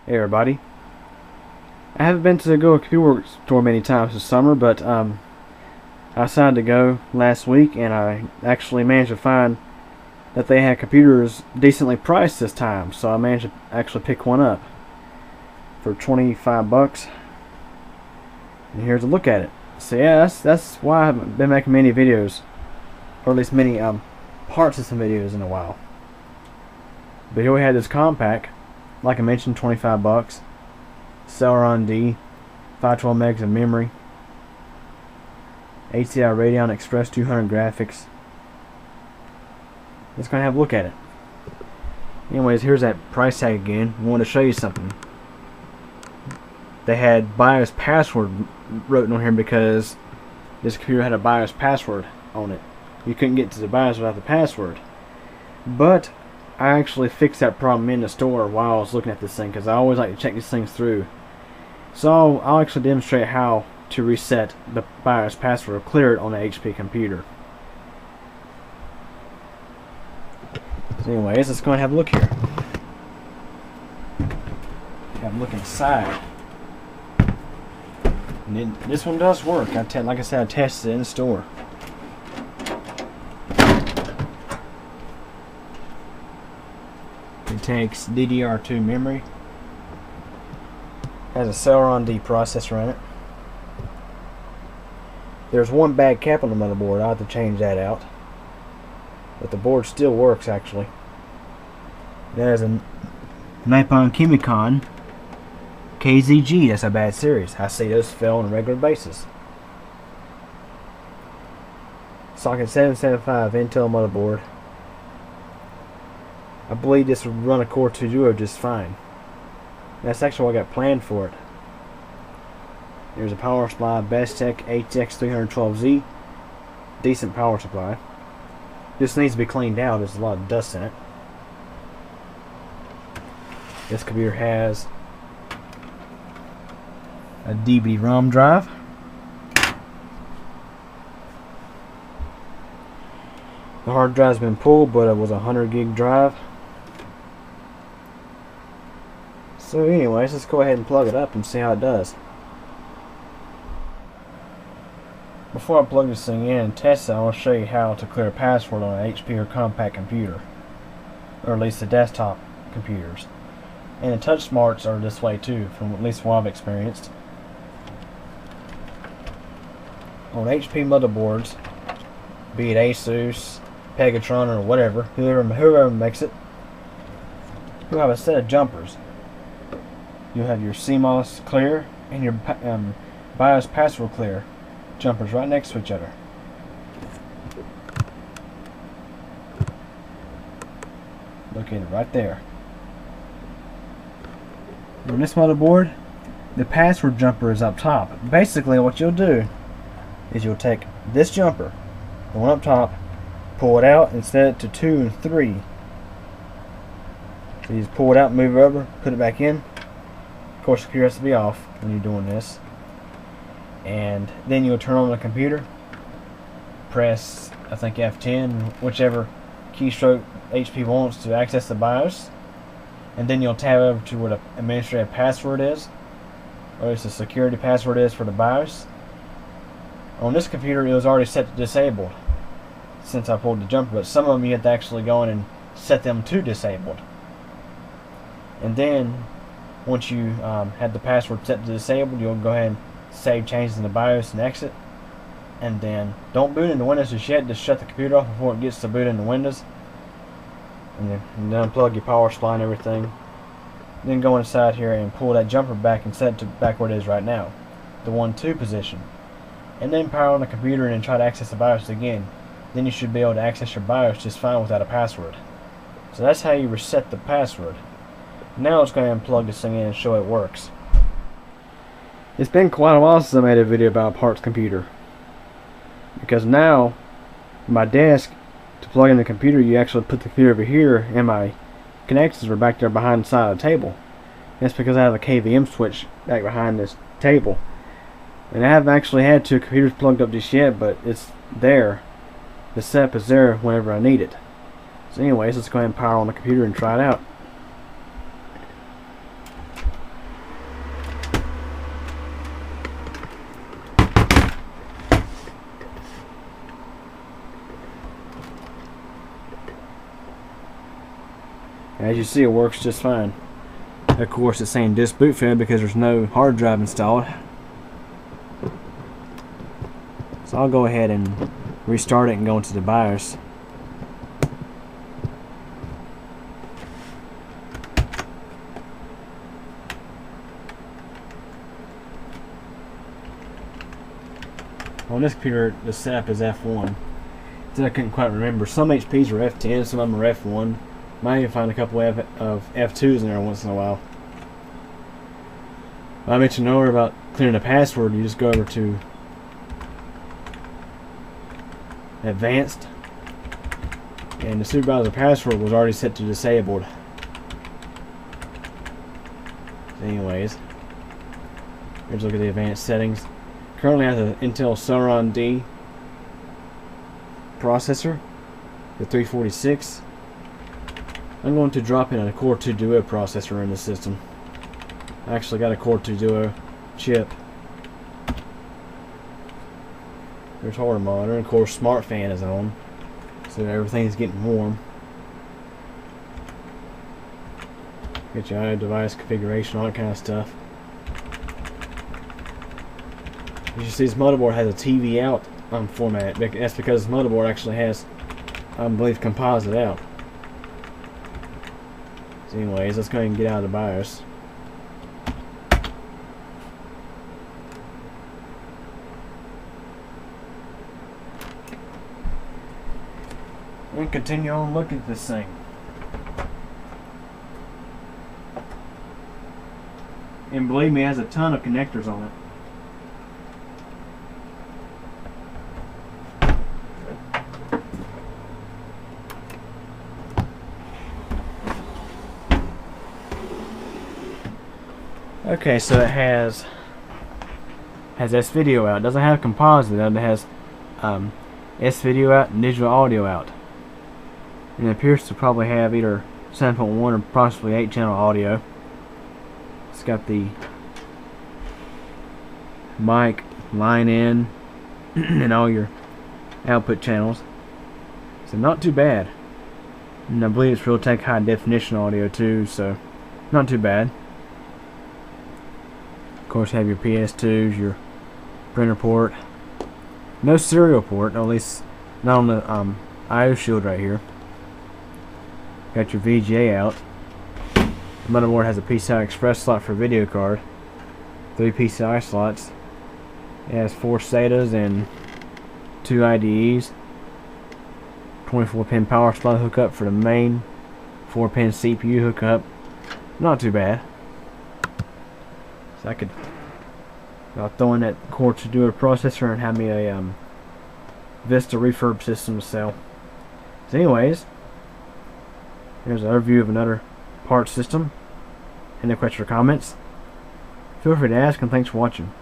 Hey everybody. I haven't been to the Goodwill Computer Works store many times this summer, but I decided to go last week, and I actually managed to find that they had computers decently priced this time. So I managed to actually pick one up for 25 bucks. And here's a look at it. So yeah, that's why I haven't been making many videos, or at least many parts of some videos in a while. But here we had this compact, like I mentioned, 25 bucks. Celeron D, 512 megs of memory, HCI Radeon Express 200 graphics. Let's go and have a look at it. Anyways, here's that price tag again. I wanted to show you something. They had BIOS password written on here because this computer had a BIOS password on it. You couldn't get to the BIOS without the password. But I actually fixed that problem in the store while I was looking at this thing, because I always like to check these things through. So I'll actually demonstrate how to reset the BIOS password or clear it on the HP computer. So anyways, let's go and have a look here. Have a look inside. And this one does work. Like I said, I tested it in the store. It takes DDR2 memory. Has a Celeron D processor in it. There's one bad cap on the motherboard. I have to change that out. But the board still works actually. There's a Nippon Kimicon KZG. That's a bad series. I see those fail on a regular basis. Socket 775 Intel motherboard. I believe this would run a Core 2 Duo just fine. That's actually what I got planned for it. There's a power supply, Bestech HX312Z. Decent power supply. This needs to be cleaned out. There's a lot of dust in it. This computer has a DVD-ROM drive. The hard drive's been pulled, but it was a 100 gig drive. So anyways, let's go ahead and plug it up and see how it does. Before I plug this thing in and test it, I want to show you how to clear a password on an HP or compact computer, or at least the desktop computers. And the touch smarts are this way too, from at least what I've experienced. On HP motherboards, be it Asus, Pegatron, or whatever, whoever makes it, you'll have a set of jumpers. You'll have your CMOS clear and your BIOS password clear jumpers right next to each other. Located right there. On this motherboard, the password jumper is up top. Basically, what you'll do is you'll take this jumper, the one up top, pull it out and set it to 2 and 3. So you just pull it out, move it over, put it back in. Of course, the computer has to be off when you're doing this. And then you'll turn on the computer, press, I think, F10, whichever keystroke HP wants to access the BIOS. And then you'll tab over to where the administrative password is, or at least the security password is for the BIOS. On this computer, it was already set to disabled since I pulled the jumper, but some of them you have to actually go in and set them to disabled. And then once you had the password set to disabled, you'll go ahead and save changes in the BIOS and exit. And then don't boot into Windows just yet. Just shut the computer off before it gets to boot into Windows. And then unplug your power supply and everything. Then go inside here and pull that jumper back and set it to back where it is right now, the 1-2 position. And then power on the computer and try to access the BIOS again. Then you should be able to access your BIOS just fine without a password. So that's how you reset the password. Now let's go ahead and plug this thing in and show it works. It's been quite a while since I made a video about a parts computer, because now my desk, to plug in the computer, you actually put the computer over here, and my connections are back there behind the side of the table. That's because I have a KVM switch back behind this table, and I haven't actually had 2 computers plugged up just yet, but it's there. The setup is there whenever I need it. So anyways, let's go ahead and power on the computer and try it out. As you see, it works just fine. Of course, it's saying disk boot failed because there's no hard drive installed. So I'll go ahead and restart it and go into the BIOS. On this computer, the setup is F1. So I couldn't quite remember. Some HPs are F10, some of them are F1. Might even find a couple of F2s in there once in a while. I mentioned earlier about clearing the password. You just go over to Advanced, and the supervisor password was already set to disabled. Anyways, here's a look at the advanced settings. Currently has an Intel Celeron D processor, the 346. I'm going to drop in a Core 2 Duo processor in the system. I actually got a Core 2 Duo chip. There's hardware monitor, and of course smart fan is on, so everything's getting warm. Get your IO device configuration, all that kind of stuff. As you see, this motherboard has a TV out format. That's because this motherboard actually has, I believe, composite out. So anyways, let's go ahead and get out of the BIOS. And continue on looking at this thing. And believe me, it has a ton of connectors on it. Okay, so it has S-Video out. It doesn't have composite out. It has S-Video out and digital audio out. And it appears to probably have either 7.1 or possibly 8-channel audio. It's got the mic line in and all your output channels. So not too bad. And I believe it's Realtek high definition audio too, so not too bad. Of course, you have your PS2s, your printer port. No serial port, at least not on the IO shield right here. Got your VGA out. The motherboard has a PCI Express slot for video card. 3 PCI slots. It has 4 SATAs and 2 IDEs. 24-pin power supply hookup for the main. 4-pin CPU hookup. Not too bad. So I could throw in that Core 2 Duo processor and have me a Vista refurb system to sell. So anyways, here's an overview of another part system. Any questions or comments? Feel free to ask, and thanks for watching.